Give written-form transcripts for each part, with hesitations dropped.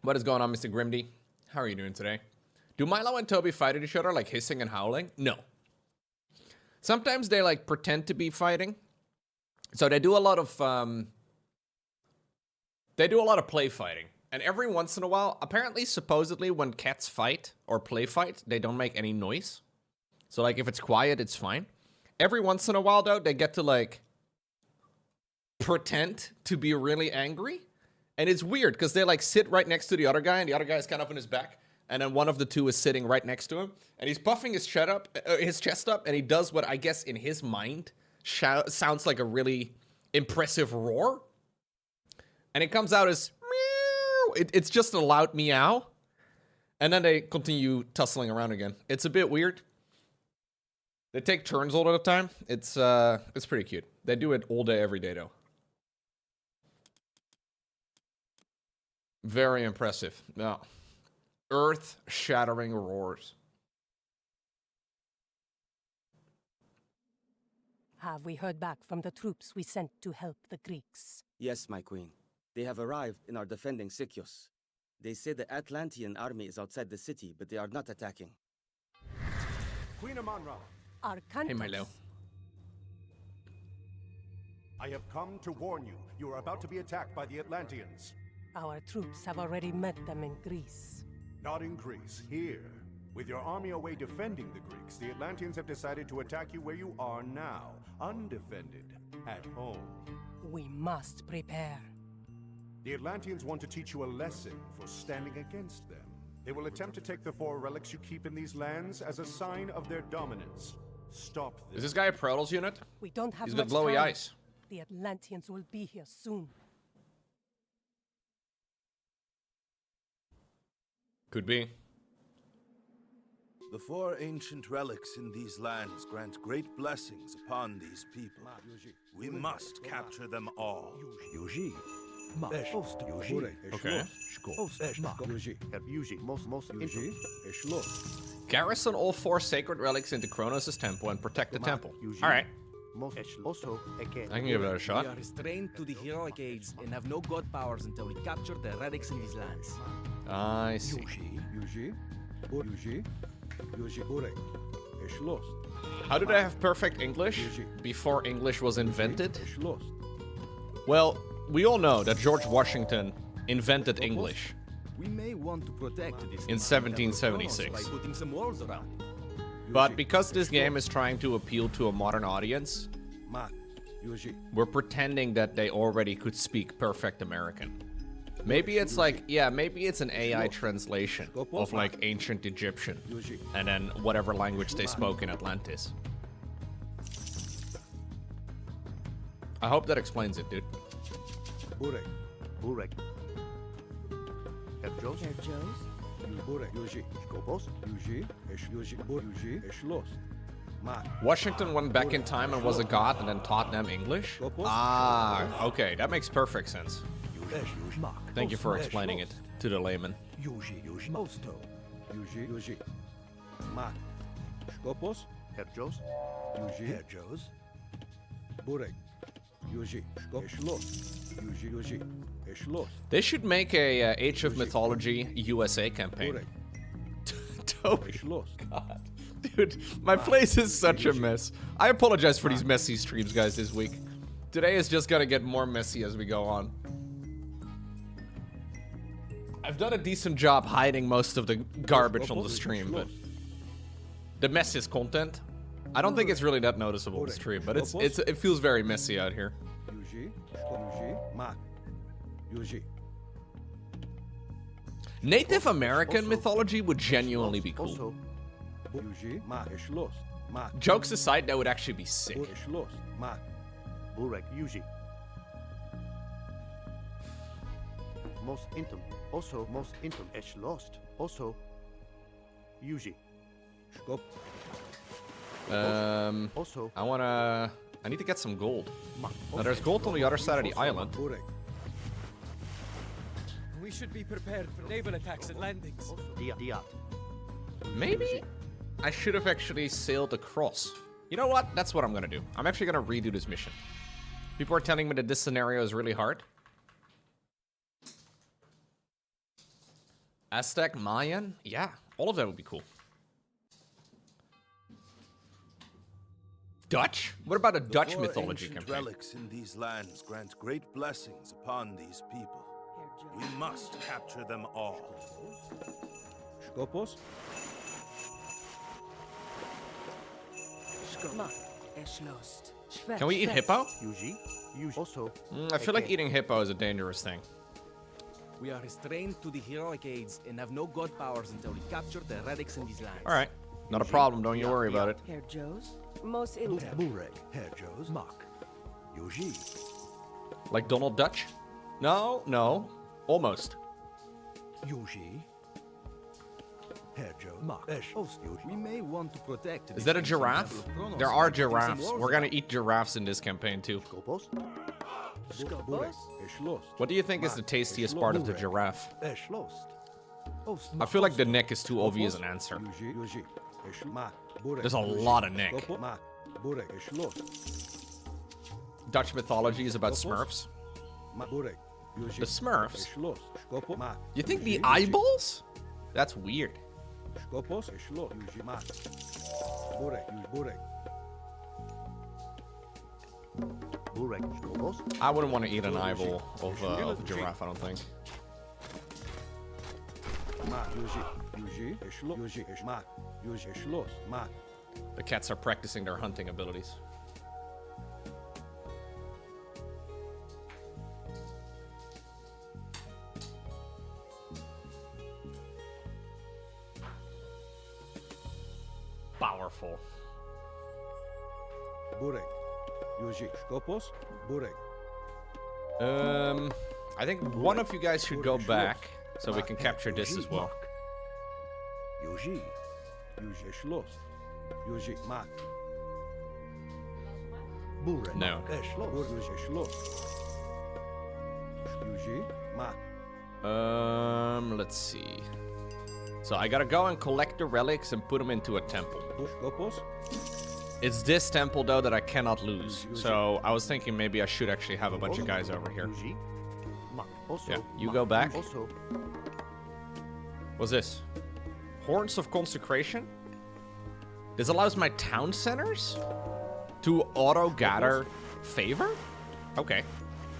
What is going on, Mr. Grimdy? How are you doing today? Do Milo and Toby fight at each other like hissing and howling? No. Sometimes they like pretend to be fighting. So they do a lot of play fighting. And every once in a while, apparently, supposedly, when cats fight or play fight, they don't make any noise. So like if it's quiet, it's fine. Every once in a while though, they get to like pretend to be really angry. And it's weird because they like sit right next to the other guy and the other guy is kind of on his back. And then one of the two is sitting right next to him. And he's puffing his chest up, and he does what I guess in his mind sounds like a really impressive roar. And it comes out as meow. It's just a loud meow. And then they continue tussling around again. It's a bit weird. They take turns all the time. It's pretty cute. They do it all day, every day though. Very impressive. No. Earth-shattering roars. Have we heard back from the troops we sent to help the Greeks? Yes, my queen. They have arrived and are defending Sikios. They say the Atlantean army is outside the city, but they are not attacking. Queen Amanra, Arkantos. Hey, Milo. I have come to warn you. You are about to be attacked by the Atlanteans. Our troops have already met them in Greece. Not in Greece, here. With your army away defending the Greeks, the Atlanteans have decided to attack you where you are now, undefended, at home. We must prepare. The Atlanteans want to teach you a lesson for standing against them. They will attempt to take the 4 relics you keep in these lands as a sign of their dominance. Stop this. Is this guy a Protoss unit? We don't have He's much got glowy time. eyes. The Atlanteans will be here soon. Could be. The 4 ancient relics in these lands grant great blessings upon these people. We must capture them all. Okay. Garrison all 4 sacred relics into Kronos' temple and protect the temple. Alright. I can give it a shot. We are restrained to the heroic aids and have no god powers until we capture the relics in these lands. I see. How did I have perfect English before English was invented? Well, we all know that George Washington invented English We may want to protect this in 1776. by putting some walls around. But because this game is trying to appeal to a modern audience, we're pretending that they already could speak perfect American. Maybe it's like, yeah, maybe it's an AI translation of like ancient Egyptian and then whatever language they spoke in Atlantis. I hope that explains it, dude. Washington went back in time and was a god and then taught them English? Ah, okay, that makes perfect sense. Thank you for explaining it to the layman. They should make a Age of Mythology USA campaign. Toby. God. Dude, my place is such a mess. I apologize for these messy streams, guys, this week. Today is just gonna get more messy as we go on. I've done a decent job hiding most of the garbage on the stream, but the mess is content. I don't think it's really that noticeable on the stream, but it feels very messy out here. Native American mythology would genuinely be cool. Jokes aside, that would actually be sick. I need to get some gold. Now there's gold on the other side of the island. We should be prepared for naval attacks and landings. Maybe I should have actually sailed across. You know what? That's what I'm gonna do. I'm actually gonna redo this mission. People are telling me that this scenario is really hard. Aztec, Mayan? Yeah, all of that would be cool. Dutch? What about a Dutch Four mythology ancient campaign? relics in these lands grant great blessings upon these people. We must capture them all. Skopos? Can we eat hippo? Yuji? Yuji. Also, I feel like eating hippo is a dangerous thing. We are restrained to the heroic aids and have no god powers until we capture the relics in these lands. Alright, not a problem, don't you worry about it. Herr Joe's? Most intel. Burek. Herr Joe's. Mak. Yuji. Like Donald Dutch? No, no. Almost. Yuji. Herr Joe. Mak. Esh. Yuji. We may want to protect. Is that a giraffe? There are giraffes. We're gonna eat giraffes in this campaign too. Skopos? Burek. Eschlost. What do you think is the tastiest part of the giraffe? Eschlost. I feel like the neck is too obvious an answer. Yuji. Yuji. Esh. Mak. Burek. There's a Yuji. lot of neck. Skopo. Mak. Burek. Eschlost. Dutch mythology is about Smurfs. Mak. Burek. Yuji. The Smurfs? Eschlost. Skopo. Mak. You think the Yuji. eyeballs? That's weird. Skopos. Eschlost. Yuji. Mak. Burek. Yuji. Burek. Burek. Skopos. I wouldn't want to eat an eyeball of a giraffe, I don't think. Mak. Yuji. Yuji. Eschlost. Yuji. Esh. Mak. Yuji. Eschlost. Mak. The cats are practicing their hunting abilities. Powerful. Burek. Yuji. Skopos. Burek. I think one of you guys should go back so we can capture this as well. Yuji. Yuji. Eschlost. Yuji. Mak. Burek. No. Eschlost. Yuji. Eschlost. Yuji. Mak. Let's see. So I gotta go and collect the relics and put them into a temple. Skopos. It's this temple though that I cannot lose. So I was thinking maybe I should actually have a bunch of guys over here. Yuji. Mak. Also. Yeah, you go back. Also. What's this? Horns of Consecration? This allows my town centers to auto-gather favor? Okay.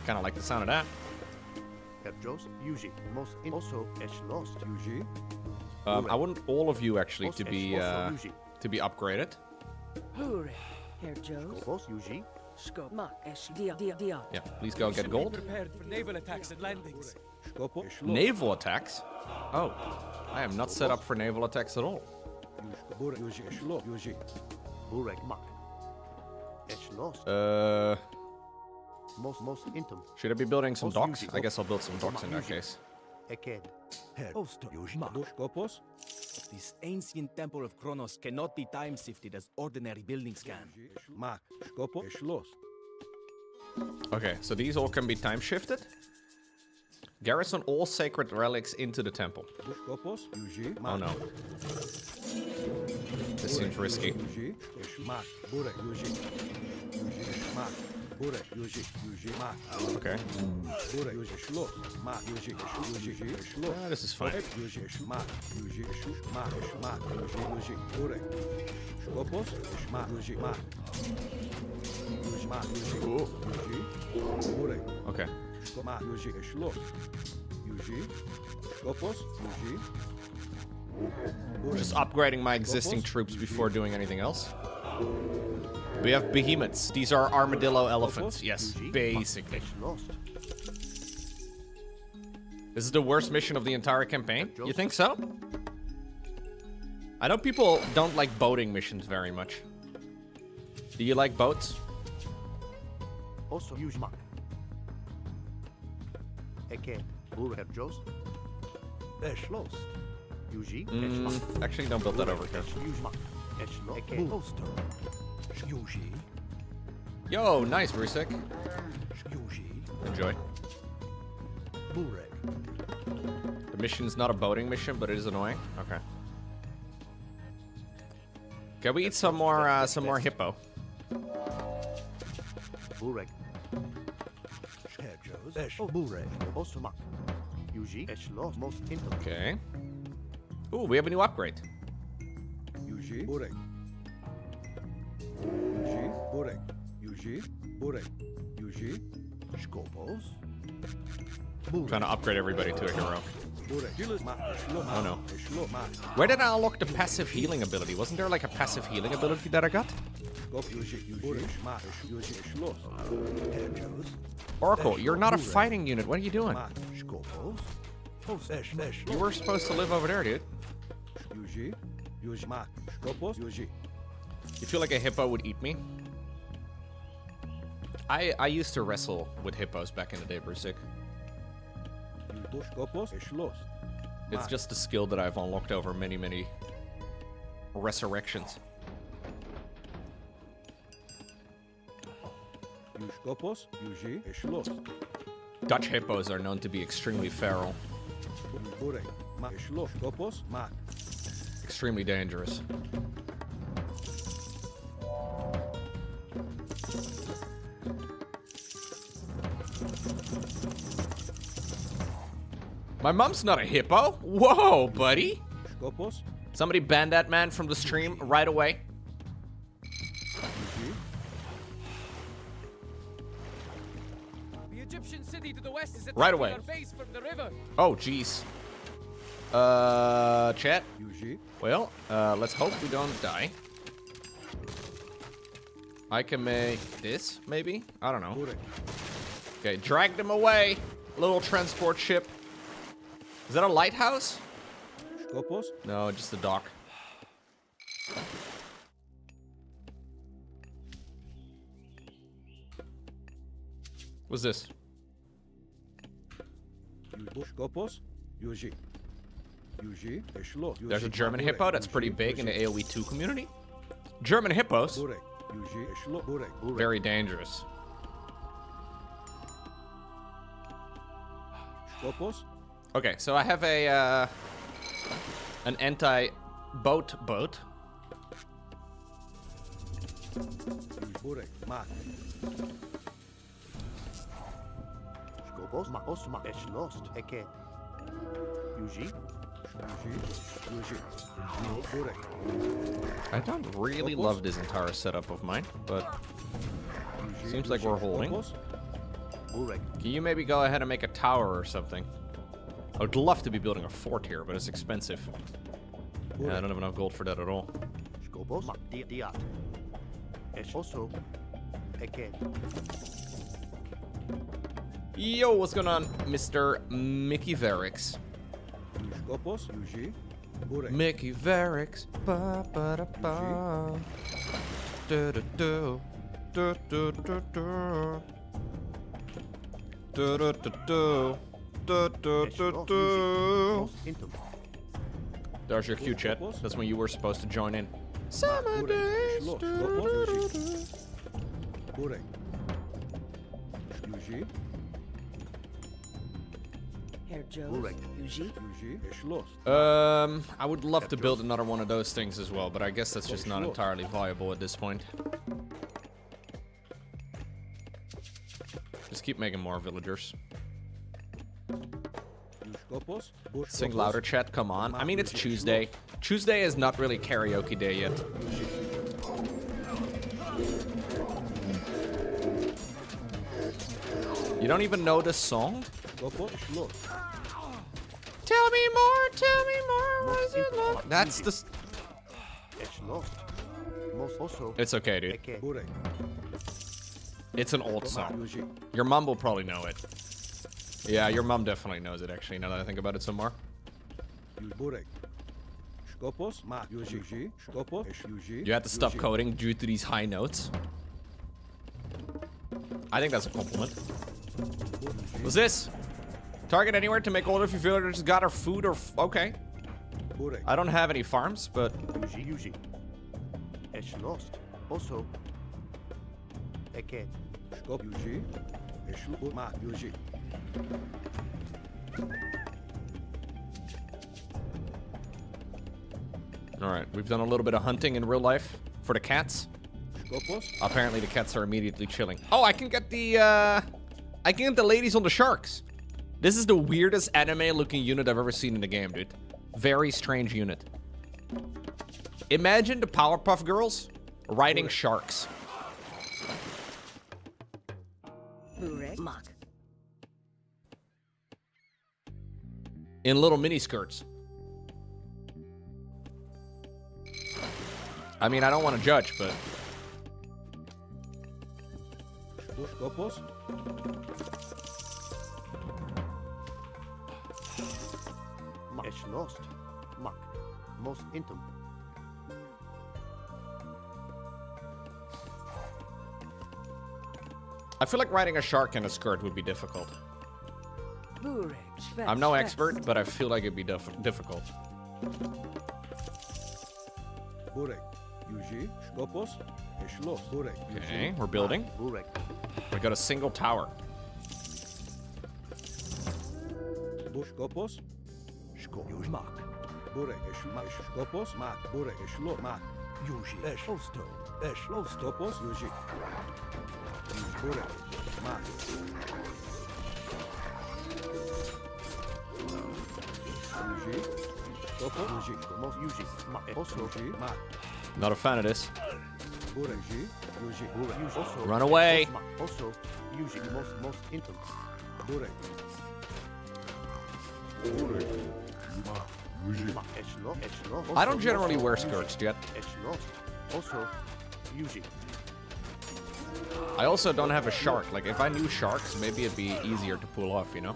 Kind of like the sound of that. Herr Joe's. Yuji. Most in. Also. Eschlost. Yuji. I want all of you actually to be Yuji. upgraded. Hooray. Herr Joe's? Skopos. Yuji. Skop. Mak. Esh. Dia. Yeah, please go get gold. Prepared for naval attacks and landings. Skopos. Eschlost. Naval attacks? Oh, I am not set up for naval attacks at all. Burek. Yuji. Eschlost. Yuji. Burek. Mak. Eschlost. Most intim. Should I be building some Also docks? Yuji. I guess I'll build some docks in that case. Eked. Herr. Osto. Yuji. Mak. Skopos. This ancient temple of Kronos cannot be time shifted as ordinary buildings can. Mak. Skopos. Eschlost. Okay, so these all can be time shifted. Garrison all sacred relics into the temple. Skopos. Yuji. Oh no. This seems risky. Yuji. Esh. Mak. Burek. Yuji. Yuji. Mak. Burek. Yuji. Yuji. Mak. Okay. Burek. Yuji. Eschlost. Mak. Yuji. Yuji. Eschlost. This is fine. Yuji. Esh. Mak. Yuji. Esh. Mak. Esh. Mak. Yuji. Yuji. Burek. Skopos. Esh. Mak. Yuji. Mak. Yuji. Mak. Yuji. Yuji. Burek. Okay. Mak. Yuji. Eschlost. Yuji. Skopos. Yuji. Just upgrading my existing troops before doing anything else. We have behemoths. These are armadillo elephants. Yes, basically. Eschlost. This is the worst mission of the entire campaign? You think so? I know people don't like boating missions very much. Do you like boats? Also use Mak. Eked. Burek. Joe's. Eschlost. Yuji. Actually, don't build that over here. Use Mak. Eschlost. Eked. Osto. Yuji. Yo, nice, Rusek. Yuji. Enjoy. Burek. The mission's not a boating mission, but it is annoying. Okay. Can we eat some more hippo? Burek. Herr Joe's. Esch. Burek. Also Mak. Okay. Ooh, we have a new upgrade. Yuji, Burek. Yuji, Burek. Yuji, Burek. Yuji, Skopos. Trying to upgrade everybody to a hero. Burek. Oh no. Where did I unlock the passive healing ability? Wasn't there like a passive healing ability that I got? Oracle, you're not a fighting unit. What are you doing? You were supposed to live over there, dude. You feel like a hippo would eat me? I used to wrestle with hippos back in the day, Brusik. It's just a skill that I've unlocked over many, many resurrections. Dutch hippos are known to be extremely feral. Extremely dangerous. My mom's not a hippo. Whoa, buddy. Somebody ban that man from the stream right away. The Egyptian city to the west is Right attacking away. our base from the river. Oh, jeez. Chat. Well, let's hope we don't die. I can make this, maybe? I don't know. Okay, drag them away. Little transport ship. Is that a lighthouse? No, just a dock. What's this? There's a German hippo that's pretty big in the AoE 2 community. German hippos? Very dangerous. Okay, so I have a an anti-boat boat. I don't really love this entire setup of mine, but seems like we're holding. Can you maybe go ahead and make a tower or something? I would love to be building a fort here, but it's expensive. Yeah, I don't have enough gold for that at all. Yo, what's going on, Mr. Mickey Verix? Mickey Verix. Ba ba da ba. Do do do. Do do do do. Do do do do. Do, do, do, do. There's your cue, chat. That's when you were supposed to join in. Summer days. I would love to build another one of those things as well, but I guess that's just not entirely viable at this point. Just keep making more villagers. Sing louder, chat, come on. I mean, it's Tuesday. Tuesday is not really karaoke day yet. You don't even know this song? Tell me more, tell me more, what is it like? That's the... It's okay, dude. It's an old song. Your mom will probably know it. Yeah, your mom definitely knows it, actually, now that I think about it some more. You had to stop coding due to these high notes. I think that's a compliment. What's this? Target anywhere to make all of your villagers gather food or... Okay. I don't have any farms, but... Alright, we've done a little bit of hunting in real life for the cats. Apparently the cats are immediately chilling. Oh, I can get the, I can get the ladies on the sharks. This is the weirdest anime-looking unit I've ever seen in the game, dude. Very strange unit. Imagine the Powerpuff Girls riding sharks. In little mini skirts. I mean, I don't want to judge, but... Skopos. Es lost. Mak. Most intim. I feel like riding a shark in a skirt would be difficult. I'm no expert, but I feel like it'd be difficult. Burek. Yuji. Skopos. Eshlos. Burek. Okay, we're building. We got a single tower. Skopos. Yuji. Mak. Burek. Skopos. Mak. Burek. Eshlo. Mak. Yuji. Eshlosto. Eshlos. Skopos. Yuji. Burek. Mak. Yuji. Skopos. Yuji. Skopos. Yuji. Mak. Yuji. Mak. Not a fan of this. Burek. Yuji. Yuji. Run away. Also, usually most intim. Burek. I don't generally wear skirts, Jet. Also, usually. I also don't have a shark. Like, if I knew sharks, maybe it'd be easier to pull off, you know?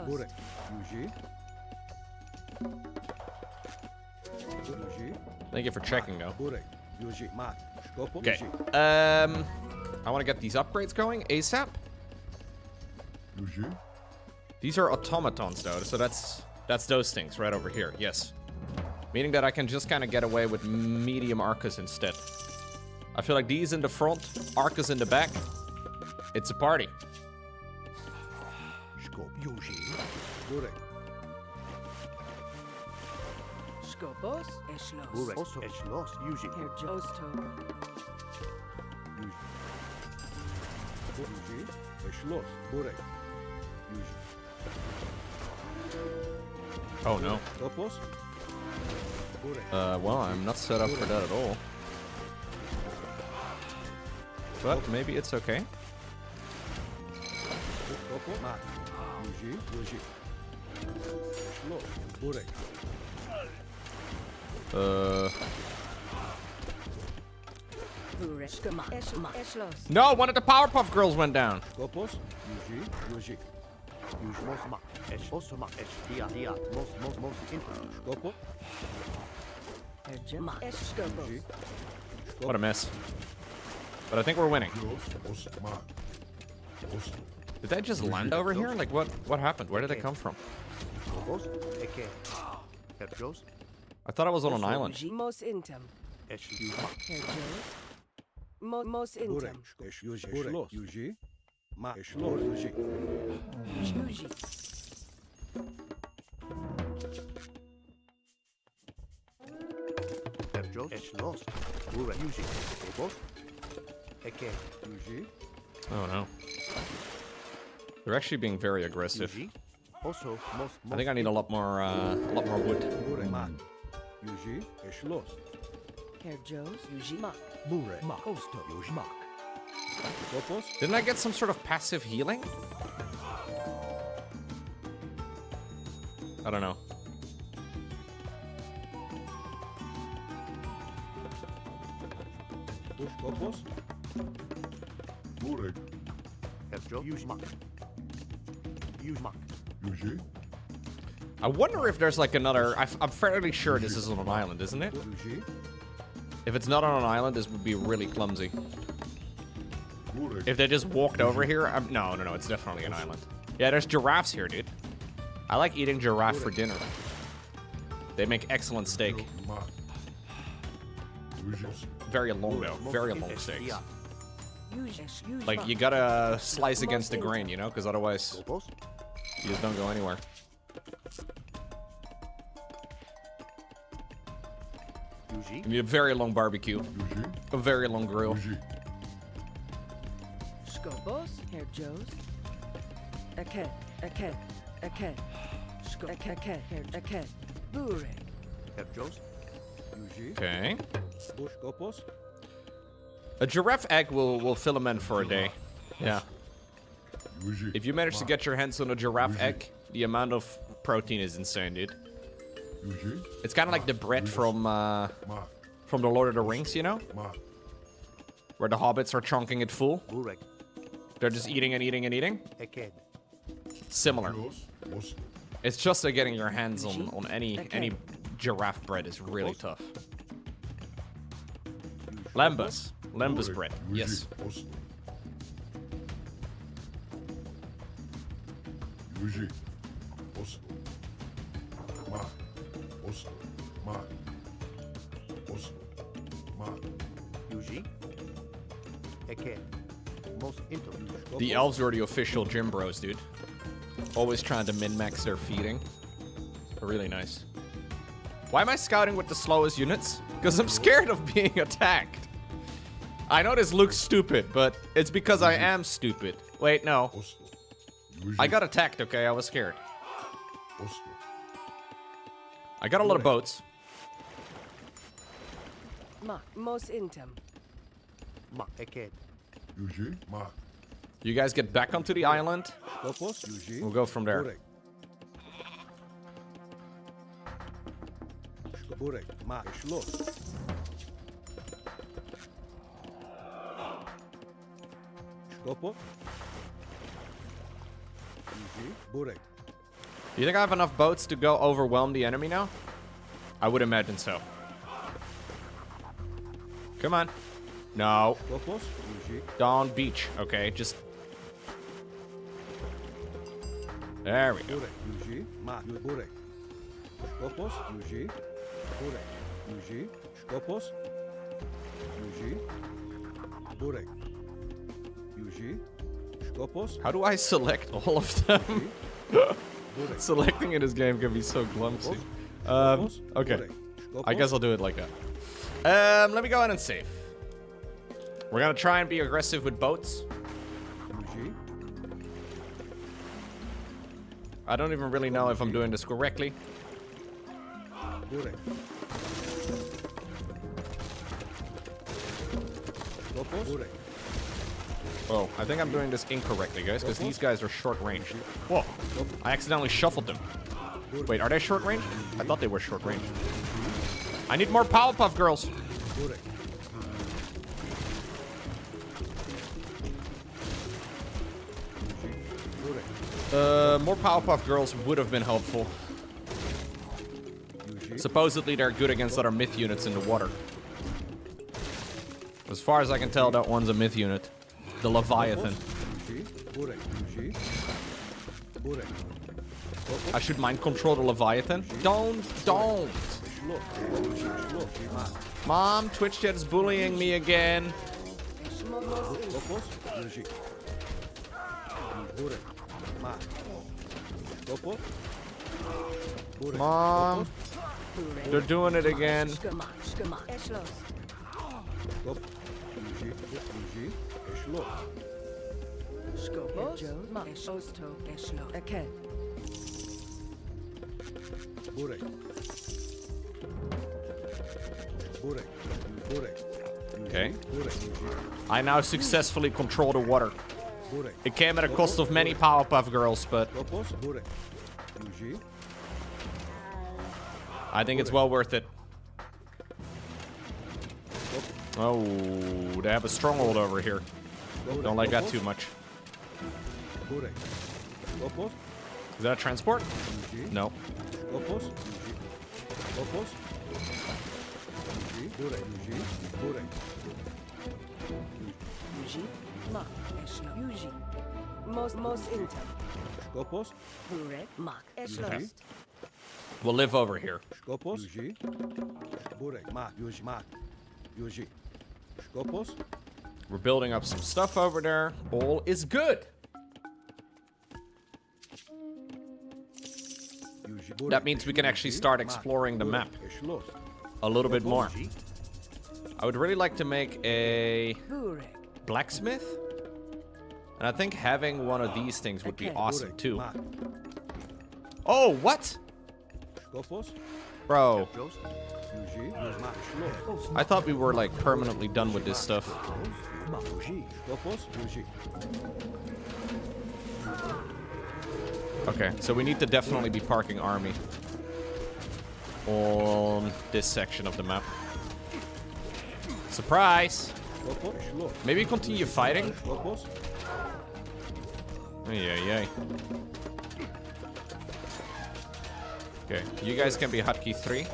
Burek. Yuji. Yuji. Thank you for checking, though. Burek. Yuji. Mak. Skopos. Okay. I want to get these upgrades going ASAP. These are automatons, though, so that's those things right over here. Yes, meaning that I can just kind of get away with medium Arcas instead. I feel like these in the front, Arcas in the back. It's a party. Skopos. Eshlos. Also, Eshlos, usually. Josto. Yuji. Eshlos. Burek. Oh no. Skopos. Well, I'm not set up for that at all. But maybe it's okay. Skopos. Mak. Yuji. Yuji. Eshlos. Burek. No, one of the Powerpuff Girls went down. Skopos. Yuji. Yuji. Most mak. Es also mak. Es dia. Most intim. Skopos. Skopos. What a mess. But I think we're winning. Did that just land over here? Like, what happened? Where did it come from? Skopos. Eke. Herjos. I thought I was on an island. Most intim. Es mak. Most Burek. intim. Yuji. Eshlos. Yuji. Mak. Eshlos. Yuji. Yuji. Herjos. Eshlos. Burek. Usually. Skopos. Eke. Yuji. Oh no. They're actually being very aggressive. Usually. Also, most. I think I need a lot more wood. Burek. Mak. Yuji. Eshlos. Herjos. Yuji. Mak. Burek. Mak. Osto. Yuji. Mak. Skopos. Didn't I get some sort of passive healing? I don't know. Skopos. Burek. Herjos. Use mak. Use mak. Yuji. I wonder if there's like another... I'm fairly sure this is on an island, isn't it? Yuji. If it's not on an island, this would be really clumsy. Burek. If they just walked over here... No, it's definitely an island. Yeah, there's giraffes here, dude. I like eating giraffe for dinner. They make excellent steak. Very long, though. Very long steaks. Like, you gotta slice against the grain, you know? Because otherwise, you just don't go anywhere. You need a very long barbecue. A very long grill. Skobos, Herr Joes. Eket, Eket. Eket. Burek. Herr Joes. Okay. Skopos. A giraffe egg will fill him in for a day. Yeah. If you manage to get your hands on a giraffe egg, the amount of protein is insane, dude. It's kind of like the bread from the Lord of the Rings, you know? Where the hobbits are chunking it full. Burek. They're just eating and eating and eating. Eket. Similar. It's just that getting your hands on any giraffe bread is really tough. Lembas. Lembas bread. Yes. Yuji. Eket. Most into. The elves are the official gym bros, dude. Always trying to min-max their feeding. Really nice. Why am I scouting with the slowest units? Because I'm scared of being attacked. I know this looks stupid, but it's because I am stupid. Wait, no. I got attacked, okay? I was scared. I got a lot of boats. Most intem. Ma. Eket. You guys get back onto the island. We'll go from there. Burek. Ma. Schloss. Skopos. Burek. Do you think I have enough boats to go overwhelm the enemy now? I would imagine so. Come on. No. Skopos. Don't beach. Okay, just... There we go. Burek. Ma. Burek. Skopos. Burek. Skopos. Burek. Skopos. How do I select all of them? Selecting in this game can be so clumsy. Okay. I guess I'll do it like that. Let me go ahead and save. We're gonna try and be aggressive with boats. I don't even really know if I'm doing this correctly. Oh, I think I'm doing this incorrectly, guys, because these guys are short range. Whoa, I accidentally shuffled them. Wait, are they short range? I thought they were short range. I need more Powerpuff Girls. More Powerpuff Girls would have been helpful. Supposedly they're good against other myth units in the water. As far as I can tell, that one's a myth unit. The Leviathan. I should mind control the Leviathan. Don't. Mom, Twitch chat is bullying me again. Mom, they're doing it again. Okay. I now successfully control the water. It came at a cost of many Powerpuff Girls, but I think it's well worth it. Oh, they have a stronghold over here. Don't like that too much. Is that a transport? No. Most intem. Okay. We'll live over here. We're building up some stuff over there. All is good. That means we can actually start exploring the map a little bit more. I would really like to make a blacksmith. And I think having one of these things would be Okay. awesome too. Mak. Oh, what? Skopos. Bro, Jost. Yuji. Mak. Shlo. I thought we were like permanently done with this stuff. Mak. Yuji. Skopos. Yuji. Okay, so we need to definitely be parking army on this section of the map. Surprise! Skopos. Shlo. Maybe continue fighting? Skopos. Yay. Okay, you guys can be hotkey 3.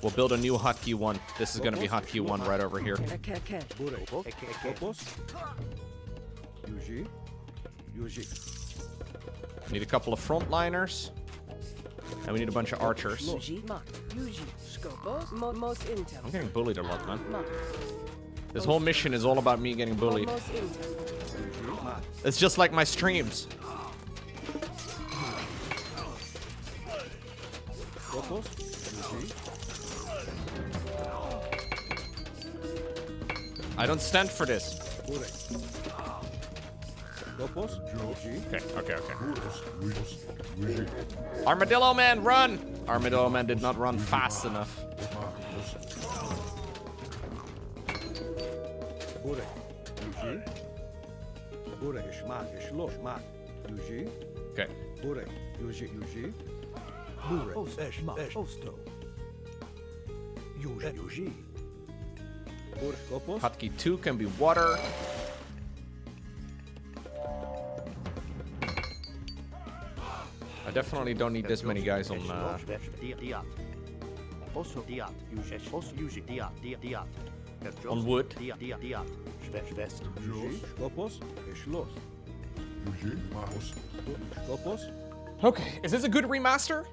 We'll build a new hotkey 1. This is gonna be hotkey 1 right over here. Eke. Bure. Skopos. Yuji. Yuji. Need a couple of frontliners. And we need a bunch of archers. Yuji. Mak. Yuji. Skopos. Mos intel. I'm getting bullied a lot, man. Mak. This whole mission is all about me getting bullied. Mos intel. Yuji. Mak. It's just like my streams. Skopos. Yuji. I don't stand for this. Bure. Skopos. Yuji. Okay. Armadillo Man, run! Armadillo Man did not run fast enough. Bure. Yuji. Bure. Shmak. Shlo. Shmak. Yuji. Okay. Bure. Yuji. Yuji. Bure. Osto. Yuji. Bure. Skopos. Hotkey 2 can be water. I definitely don't need this many guys on on wood. Skopos. Shlos. Skopos. Okay, is this a good remaster?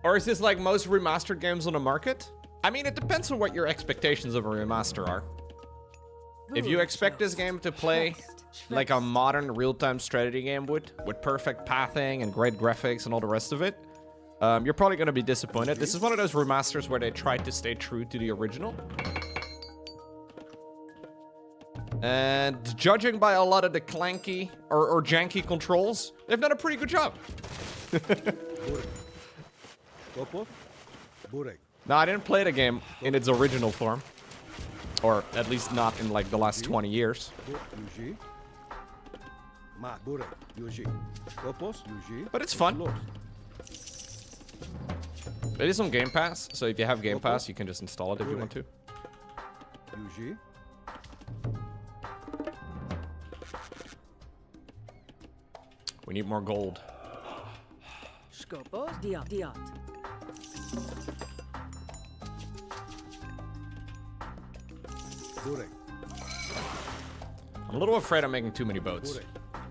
Or is this like most remastered games on the market? I mean, it depends on what your expectations of a remaster are. If you expect this game to play like a modern real-time strategy game would, with perfect pathing and great graphics and all the rest of it, you're probably going to be disappointed. This is one of those remasters where they tried to stay true to the original. And judging by a lot of the clanky or janky controls, they've done a pretty good job. Skopos. Bure. No, I didn't play the game in its original form. Or at least not in like the last 20 years. Yuji. Mak. Bure. Yuji. Skopos. Yuji. But it's fun. Shlos. It is on Game Pass, so if you have Game Pass, you can just install it if you want to. Yuji. We need more gold. Skopos. Diat. Bure. I'm a little afraid I'm making too many boats. Bure.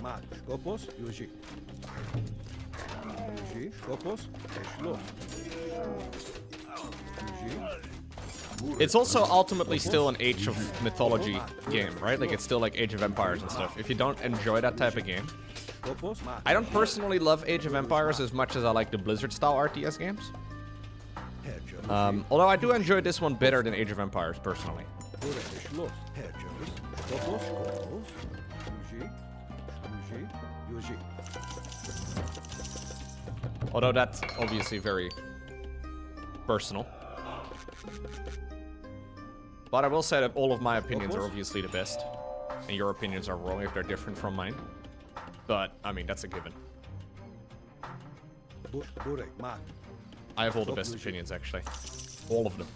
Mak. Skopos. Yuji. Yuji. Skopos. Shlos. Yuji. It's also ultimately still an Age of Mythology game, right? Like, it's still like Age of Empires and stuff. If you don't enjoy that type of game... Skopos. Mak. I don't personally love Age of Empires as much as I like the Blizzard-style RTS games. Although I do enjoy this one better than Age of Empires, personally. Bure. Shlos. Skopos. Skopos. Yuji. Yuji. Yuji. Although that's obviously very personal. But I will say that all of my opinions are obviously the best. And your opinions are wrong if they're different from mine. But, I mean, that's a given. Bure. Mak. I have all the best opinions, actually. All of them.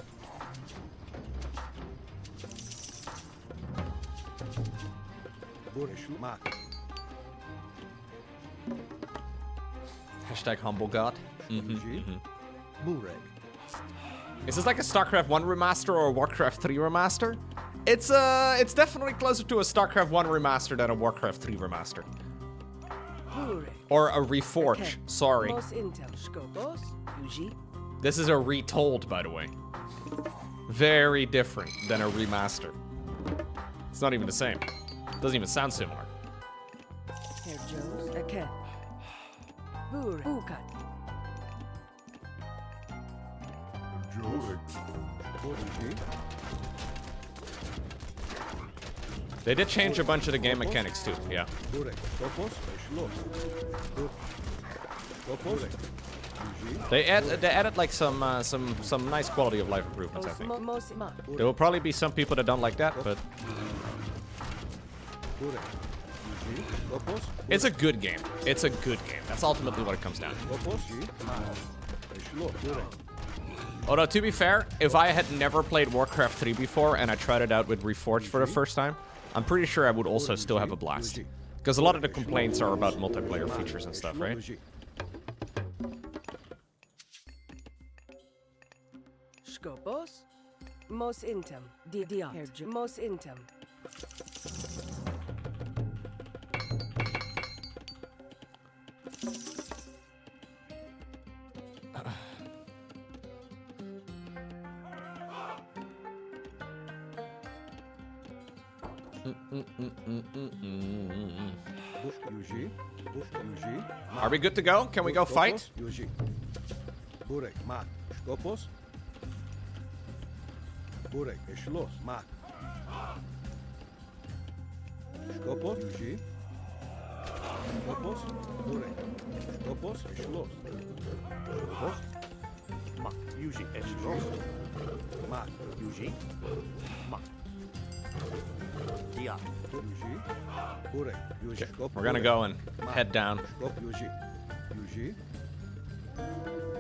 Bure. Mak. Hashtag humble god. Yuji. Bure. Is this like a StarCraft 1 remaster or a Warcraft 3 remaster? It's definitely closer to a StarCraft 1 remaster than a Warcraft 3 remaster. Bure. Or a reforge, Okay. sorry. Mos intel. Skopos. Yuji. This is a retold, by the way. Very different than a remaster. It's not even the same. Doesn't even sound similar. Herr Joes. Eke. Bure. Ukat. Yuji. They did change a bunch of the game mechanics too, yeah. Burek. Skopos. Schloss. Skopos. They added like some nice quality of life improvements, I think. There will probably be some people that don't like that, but it's a good game. It's a good game. That's ultimately what it comes down to. Although, to be fair, if I had never played Warcraft 3 before and I tried it out with Reforged for the first time, I'm pretty sure I would also still have a blast. Because a lot of the complaints are about multiplayer features and stuff, right? Skopos. Mos intem. Diat. Mos intem. Are we good to go? Can we go fight? Burek, Mat, Skopos. Burek, Schloss, Mat. Skopos, Yuji. Skopos, Burek. Skopos, Schloss. Skopos. Mak, Yuji, Schloss. Mat, Yuji. Mak. Diat. Yuji. Burek, Yuji. Skop, We're gonna go and head down Skop, Yuji. Yuji.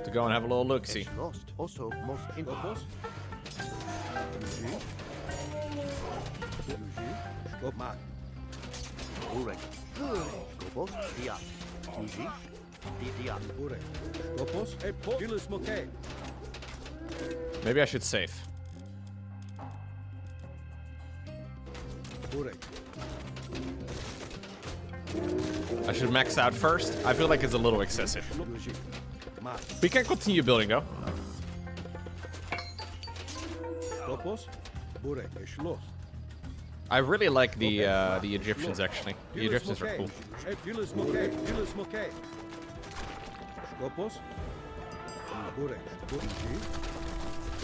to go and have a little look-see. Lost. Also, most Skopos. Yuji. Yuji. Skop, Mat. Burek. Skopos. Diat. Yuji. Diat. Burek. Skopos. Gilles Moke. Maybe I should save. Burek. I should max out first. I feel like it's a little excessive. Yuji. Mat. We can continue building, though. Skopos. Burek, Schloss. I really like the Egyptians, actually. The Egyptians are cool. Gilles Moke. Gilles Moke. Skopos. Burek. Yuji.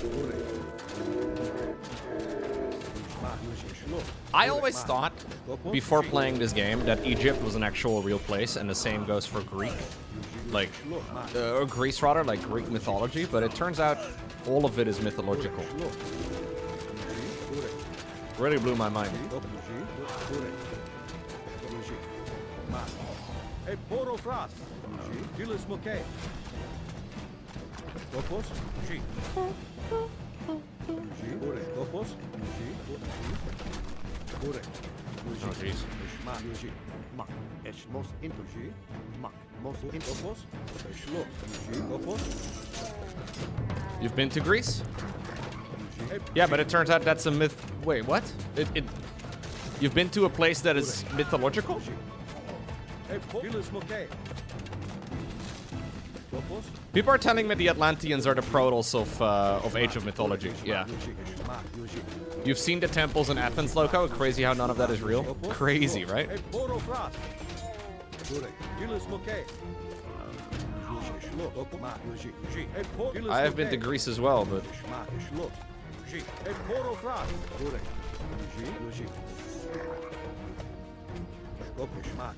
Burek. Mat. Yuji. Schloss. I always thought, before playing this game, that Egypt was an actual real place, and the same goes for Greek. Like, or Greece rather, like Greek mythology, but it turns out all of it is mythological. Really blew my mind. Oh, jeez. Mak. Mos intuji. Mak. Mos Skopos. Schloss. Skopos. You've been to Greece? Yeah, but it turns out that's a myth. Wait, what? You've been to a place that is mythological? Gilles Moke. Skopos. People are telling me the Atlanteans are the Protoss of Age of Mythology. Yeah. You've seen the temples in Athens, Lowko? Crazy how none of that is real? Crazy, right? I have been to Greece as well, but...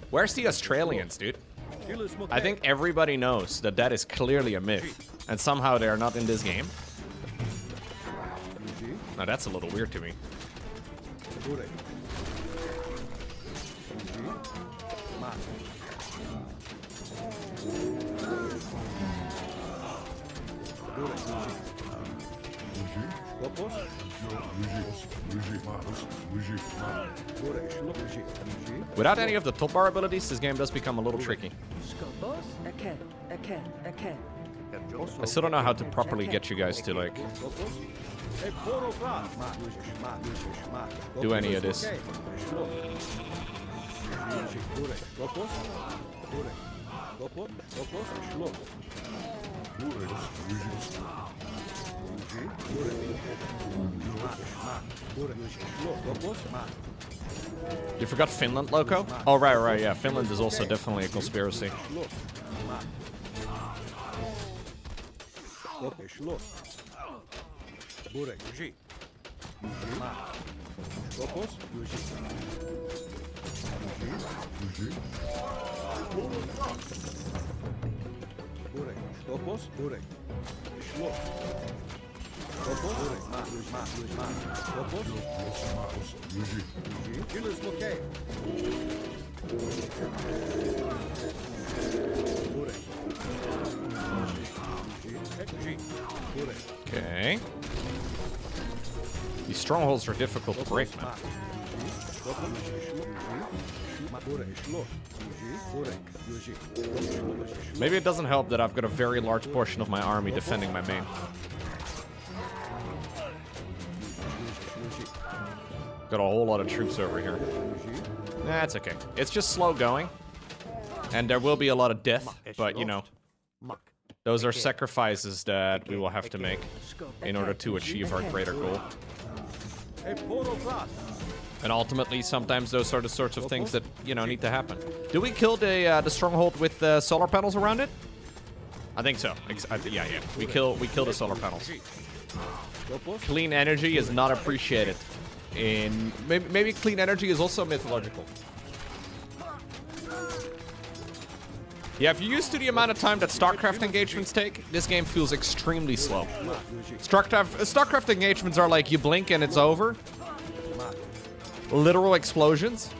Where's the Australians, dude? I think everybody knows that that is clearly a myth, and somehow they are not in this game. Now that's a little weird to me. Without any of the top bar abilities, this game does become a little tricky. I still don't know how to properly get you guys to, like, do any of this. You forgot Finland, Lowko? Oh, right, yeah. Finland is also definitely a conspiracy. Skopos, Yuji. Burek, Skopos, Burek. Schloss. Skopos, Burek, ma. Skopos, Yuji. Gilles Mokay. Burek. Okay. These strongholds are difficult to break, man. Maybe it doesn't help that I've got a very large portion of my army defending my main. Got a whole lot of troops over here. That's okay. It's just slow going. And there will be a lot of death, but you know, those are sacrifices that we will have to make in order to achieve our greater goal. And ultimately, sometimes those are the sorts of things that, you know, need to happen. Did we kill the stronghold with solar panels around it? I think so. Yeah. We kill the solar panels. Clean energy is not appreciated. Maybe clean energy is also mythological. Yeah, if you're used to the amount of time that StarCraft engagements take, this game feels extremely slow. StarCraft engagements are like you blink and it's over. Literal explosions.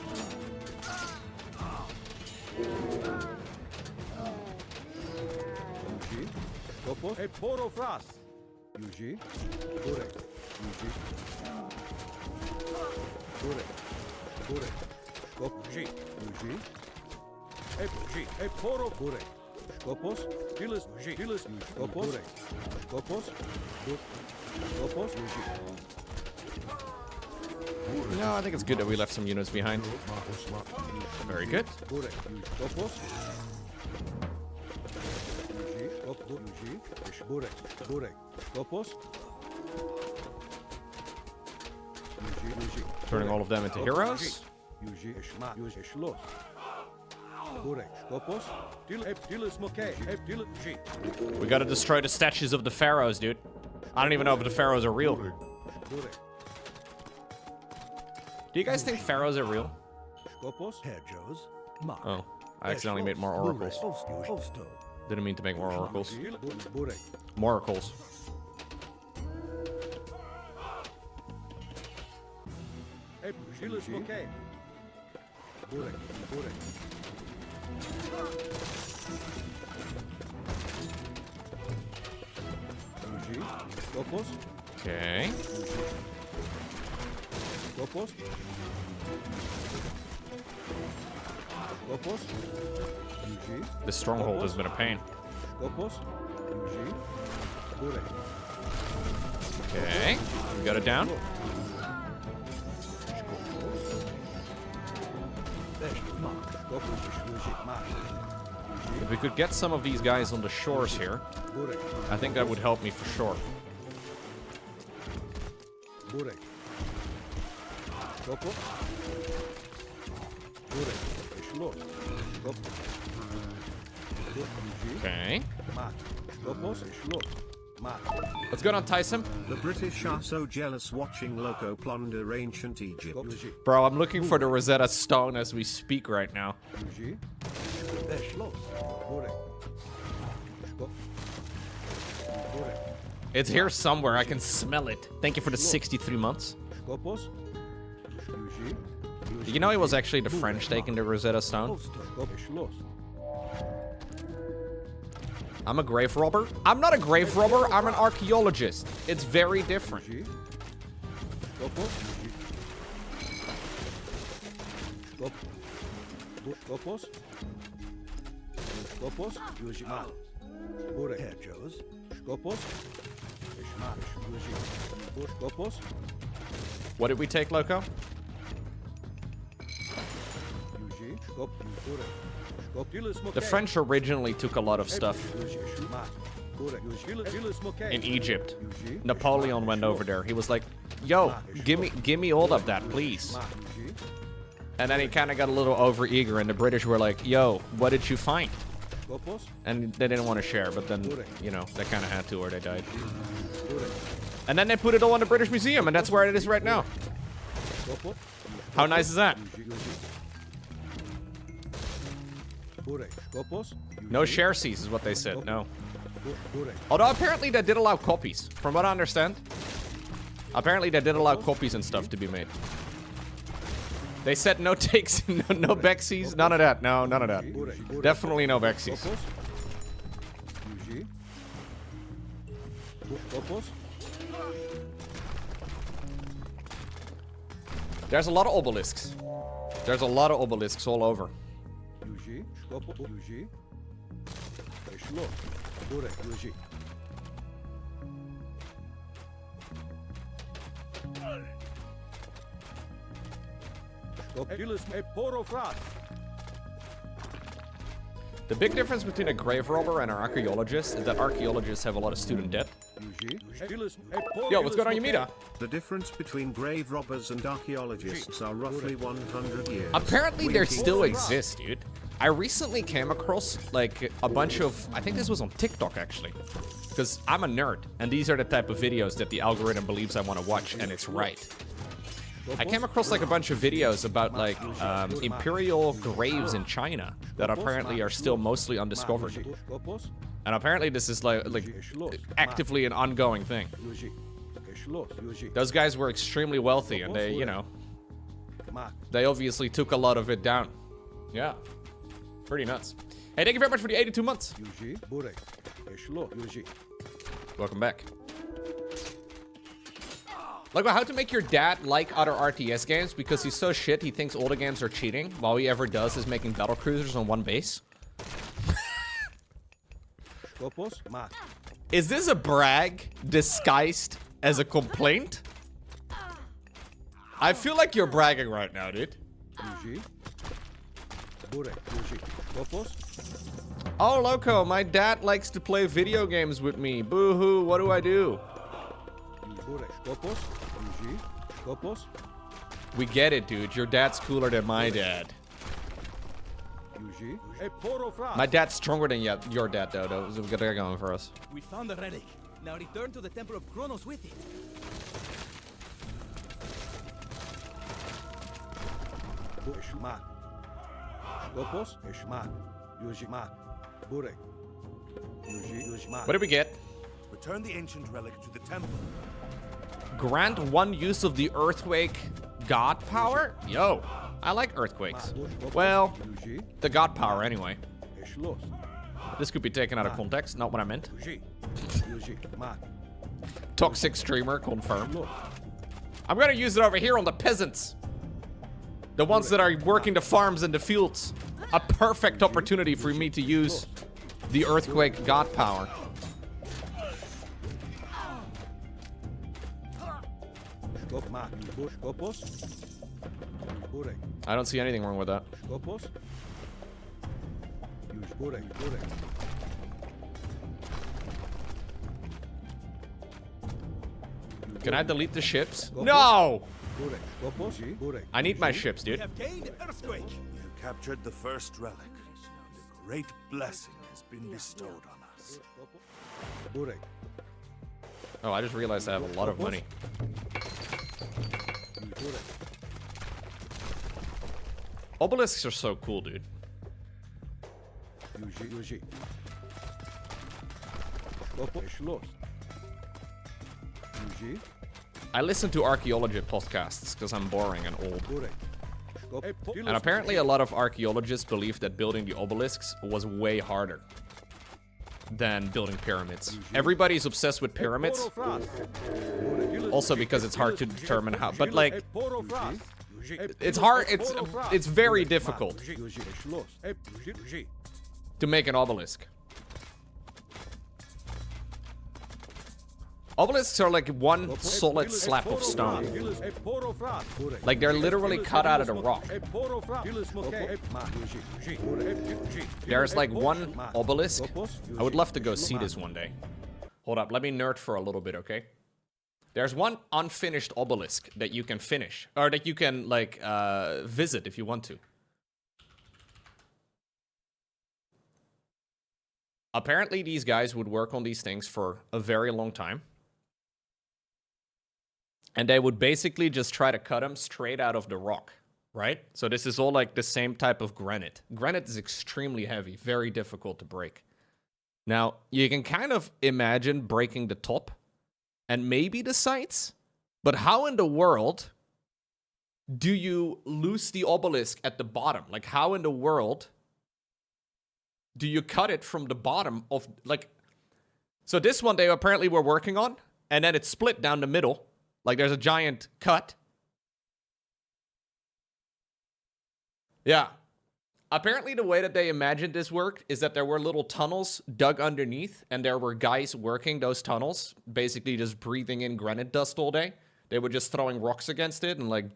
No, I think it's good that we left some units behind. Very good. Turning all of them into heroes. We gotta destroy the statues of the pharaohs, dude. I don't even know if the pharaohs are real. Do you guys think pharaohs are real? Oh, I accidentally made more oracles. Didn't mean to make more oracles. More oracles. Okay. This stronghold has been a pain. Okay, we got it down. If we could get some of these guys on the shores here, I think that would help me for sure. Okay. Let's go and entice him. The British are so jealous watching Lowko plunder ancient Egypt. Bro, I'm looking for the Rosetta Stone as we speak right now. It's here somewhere. I can smell it. Thank you for the 63 months. Did you know it was actually the French taking the Rosetta Stone? I'm a grave robber. I'm not a grave robber. I'm an archaeologist. It's very different. What did we take, Lowko? The French originally took a lot of stuff in Egypt. Napoleon went over there. He was like, yo, give me all of that, please. And then he kind of got a little over-eager, and the British were like, yo, what did you find? And they didn't want to share, but then, you know, they kind of had to or they died. And then they put it all in the British Museum, and that's where it is right now. How nice is that? No share seas is what they said. No. Although apparently they did allow copies, from what I understand. Apparently they did allow copies and stuff to be made. They said no takes, no Bexies, none of that. No, none of that. Definitely no Bexies. There's a lot of obelisks. There's a lot of obelisks all over. The big difference between a grave robber and an archaeologist is that archaeologists have a lot of student debt. Yo, what's going on, Yamita? The difference between grave robbers and archaeologists are roughly 100 years. Apparently there still exists, dude. I recently came across like a bunch of, I think this was on TikTok actually, because I'm a nerd and these are the type of videos that the algorithm believes I want to watch, and it's right. I came across like a bunch of videos about like imperial graves in China that apparently are still mostly undiscovered. And apparently this is like actively an ongoing thing. Those guys were extremely wealthy and they, you know, they obviously took a lot of it down. Yeah. Pretty nuts. Hey, thank you very much for the 82 months. Welcome back. Like, how to make your dad like other RTS games because he's so shit he thinks all the games are cheating. All he ever does is making battle cruisers on one base. Is this a brag disguised as a complaint? I feel like you're bragging right now, dude. Oh, Lowko, my dad likes to play video games with me. Boo-hoo, what do I do? We get it, dude. Your dad's cooler than my dad. My dad's stronger than your dad, though. So we got that going for us. We found the relic. Now return to the Temple of Kronos with it. What did we get? Return the ancient relic to the temple. Grant one use of the earthquake god power? Yo, I like earthquakes. Well, the god power anyway. This could be taken out of context, not what I meant. Toxic streamer confirmed. I'm gonna use it over here on the peasants. The ones that are working the farms and the fields. A perfect opportunity for me to use the earthquake god power. I don't see anything wrong with that. Can I delete the ships? No! I need my ships, dude. You captured the first relic. A great blessing has been bestowed on us. Oh, I just realized I have a lot of money. Obelisks are so cool, dude. I listen to archaeology podcasts because I'm boring and old. And apparently a lot of archaeologists believe that building the obelisks was way harder than building pyramids. Everybody's obsessed with pyramids. Also because it's hard to determine how, but like, it's hard, it's very difficult to make an obelisk. Obelisks are like one solid slab of stone. Like they're literally cut out of the rock. There's like one obelisk. I would love to go see this one day. Hold up, let me nerd for a little bit, okay? There's one unfinished obelisk that you can finish, or that you can like visit if you want to. Apparently these guys would work on these things for a very long time. And they would basically just try to cut them straight out of the rock, right? So this is all like the same type of granite. Granite is extremely heavy, very difficult to break. Now, you can kind of imagine breaking the top and maybe the sides, but how in the world do you lose the obelisk at the bottom? Like, how in the world do you cut it from the bottom of, like... So this one they apparently were working on, and then it's split down the middle. Like, there's a giant cut. Yeah. Apparently the way that they imagined this worked is that there were little tunnels dug underneath, and there were guys working those tunnels, basically just breathing in granite dust all day. They were just throwing rocks against it, and, like,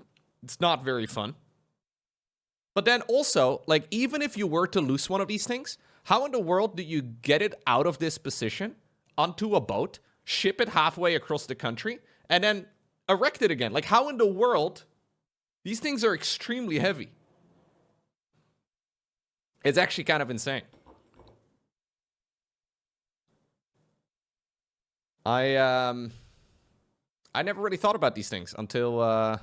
it's not very fun. But then also, like, even if you were to lose one of these things, how in the world do you get it out of this position onto a boat, ship it halfway across the country, and then erect it again? Like, how in the world? These things are extremely heavy. It's actually kind of insane. I never really thought about these things until...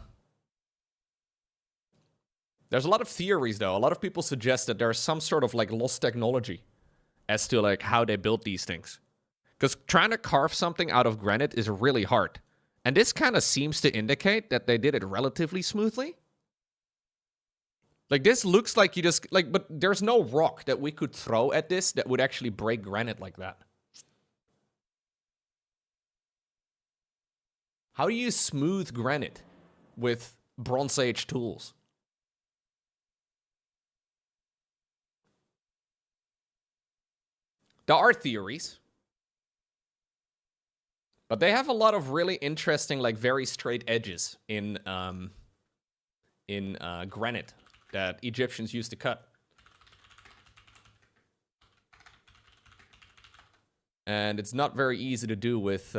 There's a lot of theories, though. A lot of people suggest that there's some sort of, like, lost technology as to, like, how they built these things. Because trying to carve something out of granite is really hard. And this kind of seems to indicate that they did it relatively smoothly. Like, this looks like you just... Like, but there's no rock that we could throw at this that would actually break granite like that. How do you smooth granite with Bronze Age tools? There are theories. But they have a lot of really interesting, like, very straight edges in granite that Egyptians used to cut. And it's not very easy to do with...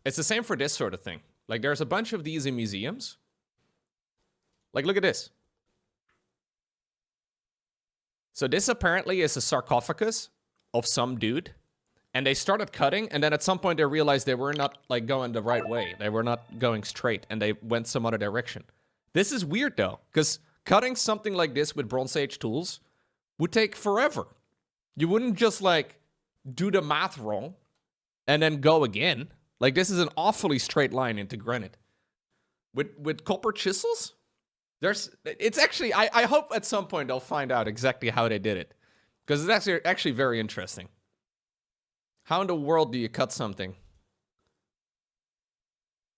It's the same for this sort of thing. Like, there's a bunch of these in museums. Like, look at this. So this apparently is a sarcophagus of some dude. And they started cutting, and then at some point they realized they were not, like, going the right way. They were not going straight, and they went some other direction. This is weird, though, because cutting something like this with Bronze Age tools would take forever. You wouldn't just, like, do the math wrong and then go again. Like, this is an awfully straight line into granite. With copper chisels? It's actually, I hope at some point they'll find out exactly how they did it. Because it's actually very interesting. How in the world do you cut something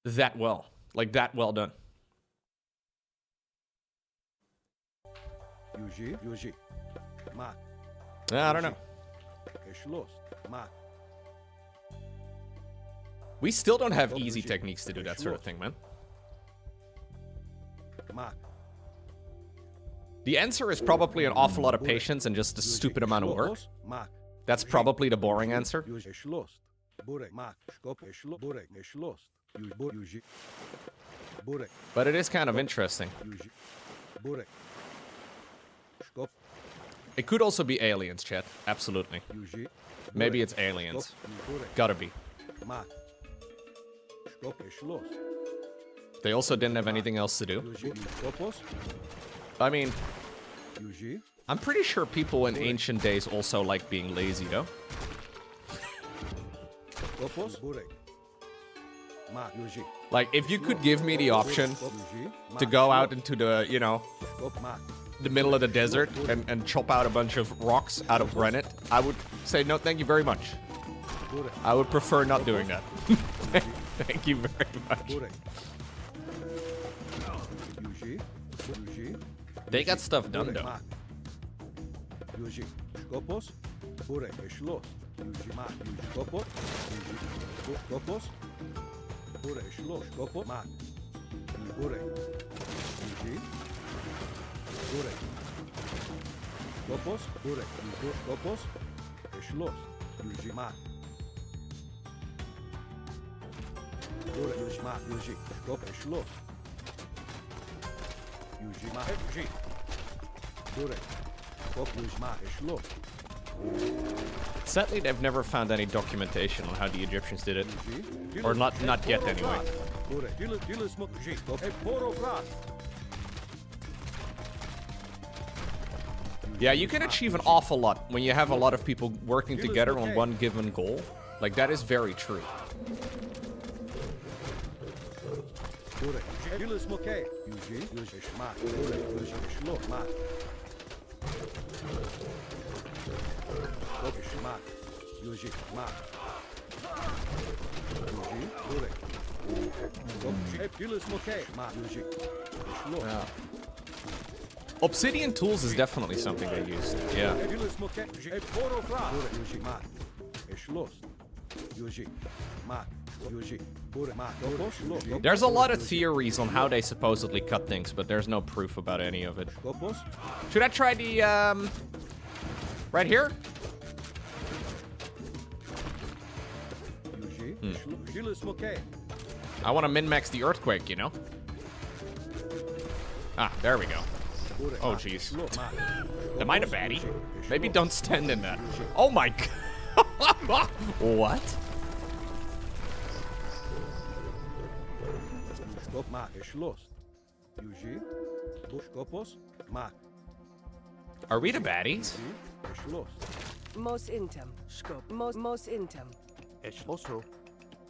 that well? Like, that well done? I don't know. We still don't have easy techniques to do that sort of thing, man. The answer is probably an awful lot of patience and just a stupid amount of work. That's probably the boring answer. But it is kind of interesting. It could also be aliens, chat. Absolutely. Maybe it's aliens. Gotta be. They also didn't have anything else to do. I mean, I'm pretty sure people in ancient days also like being lazy, though. Like, if you could give me the option to go out into the, you know, the middle of the desert and chop out a bunch of rocks out of granite, I would say no, thank you very much. I would prefer not doing that. Thank you very much. They got stuff done, though. Sadly, they've never found any documentation on how the Egyptians did it. Or not yet, anyway. Yeah, you can achieve an awful lot when you have a lot of people working together on one given goal. Like, that is very true. Yeah. Obsidian tools is definitely something they used. Yeah. There's a lot of theories on how they supposedly cut things, but there's no proof about any of it. Should I try the, right here? I want to min-max the earthquake, you know? Ah, there we go. Oh, jeez. Am I the baddie? Maybe don't stand in that. Oh my god. What? Are we the baddies? Most intem. Most intem. Also,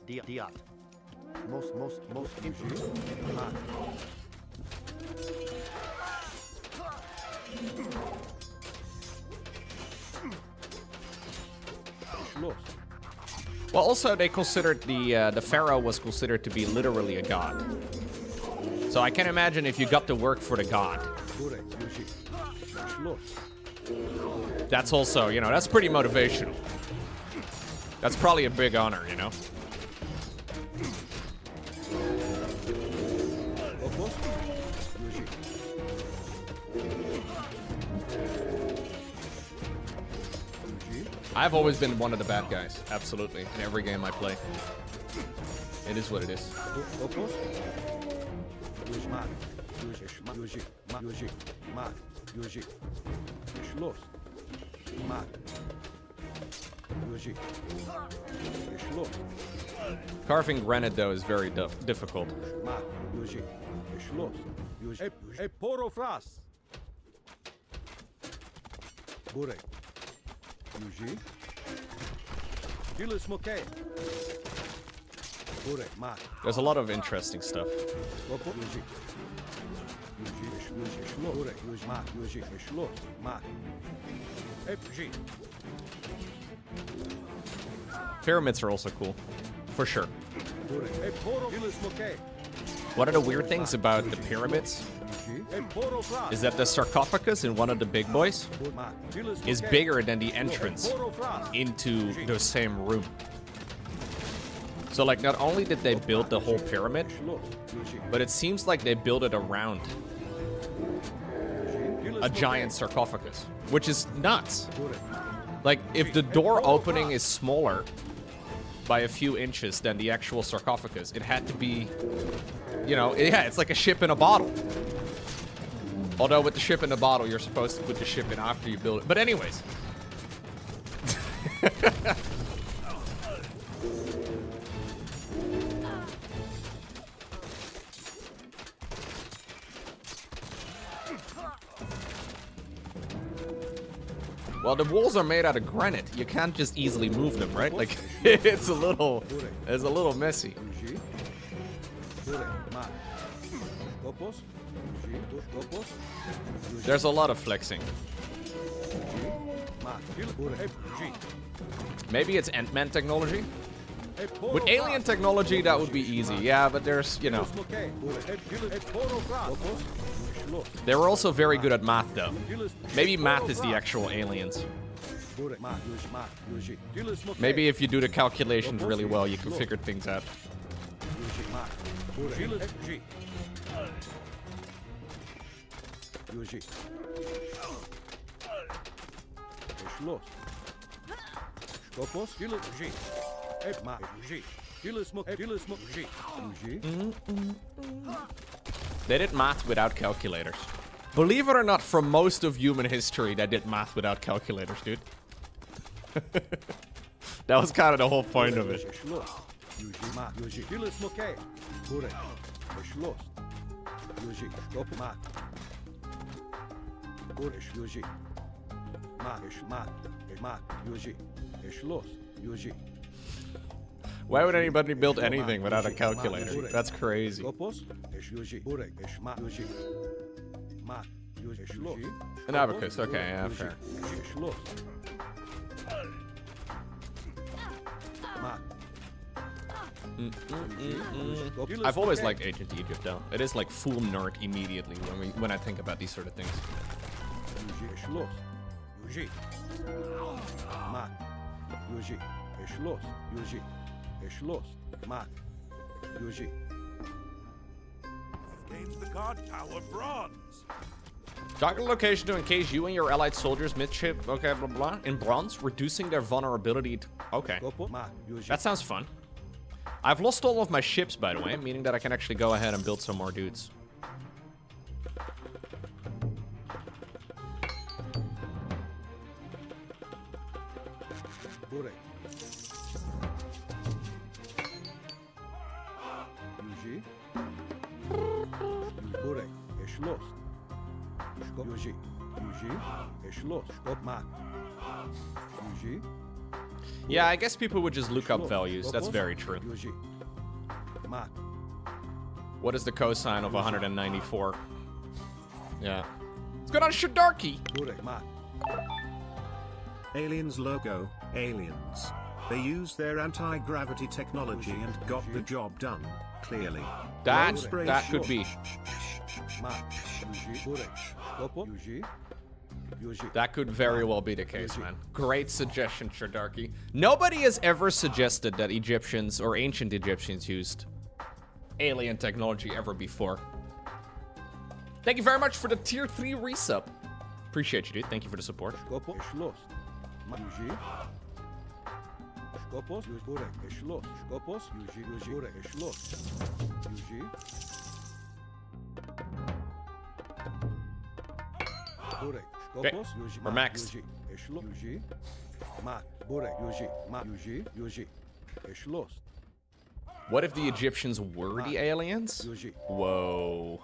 diat. Most Well, also they considered the pharaoh was considered to be literally a god. So I can imagine if you got to work for the god. That's also, you know, that's pretty motivational. That's probably a big honor, you know? I've always been one of the bad guys, absolutely, in every game I play. It is what it is. Carving granite, though, is very difficult. There's a lot of interesting stuff. Pyramids are also cool, for sure. One of the weird things about the pyramids is that the sarcophagus in one of the big boys is bigger than the entrance into the same room. So, like, not only did they build the whole pyramid, but it seems like they built it around a giant sarcophagus, which is nuts. Like, if the door opening is smaller by a few inches than the actual sarcophagus, it had to be, you know, yeah, it's like a ship in a bottle. Although with the ship in the bottle, you're supposed to put the ship in after you build it. But anyways. Well, the walls are made out of granite. You can't just easily move them, right? Like, it's a little messy. There's a lot of flexing. Maybe it's Ant-Man technology? With alien technology, that would be easy. Yeah, but there's, you know. They were also very good at math, though. Maybe math is the actual aliens. Maybe if you do the calculations really well, you can figure things out. They did math without calculators. Believe it or not, for most of human history, they did math without calculators, dude. That was kind of the whole point of it. Schloss. Yuji, ma, Yuji. Hilus Moke. Korrekt. Schloss. Yuji, stopp, ma. Korrekt, Yuji. Ma, Yuji. Schloss. Yuji. Why would anybody build anything without a calculator? That's crazy. An abacus, okay, yeah, fair. I've always liked Ancient Egypt, though. It is like full nerd immediately when I think about these sort of things. Gains the guard tower bronze. Target location to encase you and your allied soldiers midship, okay, blah blah, in bronze, reducing their vulnerability to... Okay. That sounds fun. I've lost all of my ships, by the way, meaning that I can actually go ahead and build some more dudes. Yeah, I guess people would just look up values. That's very true. What is the cosine of 194? Yeah. Let's go down to Shadarki. Aliens logo, aliens. They used their anti-gravity technology and got the job done, clearly. That could be. That could very well be the case, man. Great suggestion, Shadarki. Nobody has ever suggested that Egyptians or ancient Egyptians used alien technology ever before. Thank you very much for the tier 3 resub. Appreciate you, dude. Thank you for the support. Okay, we're maxed. What if the Egyptians were the aliens? Whoa.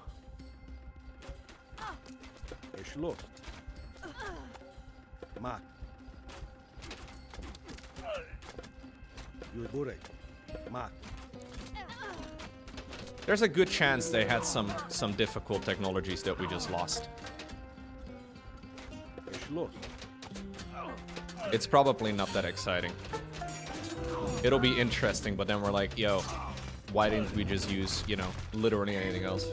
There's a good chance they had some difficult technologies that we just lost. It's probably not that exciting. It'll be interesting, but then we're like, yo, why didn't we just use, you know, literally anything else?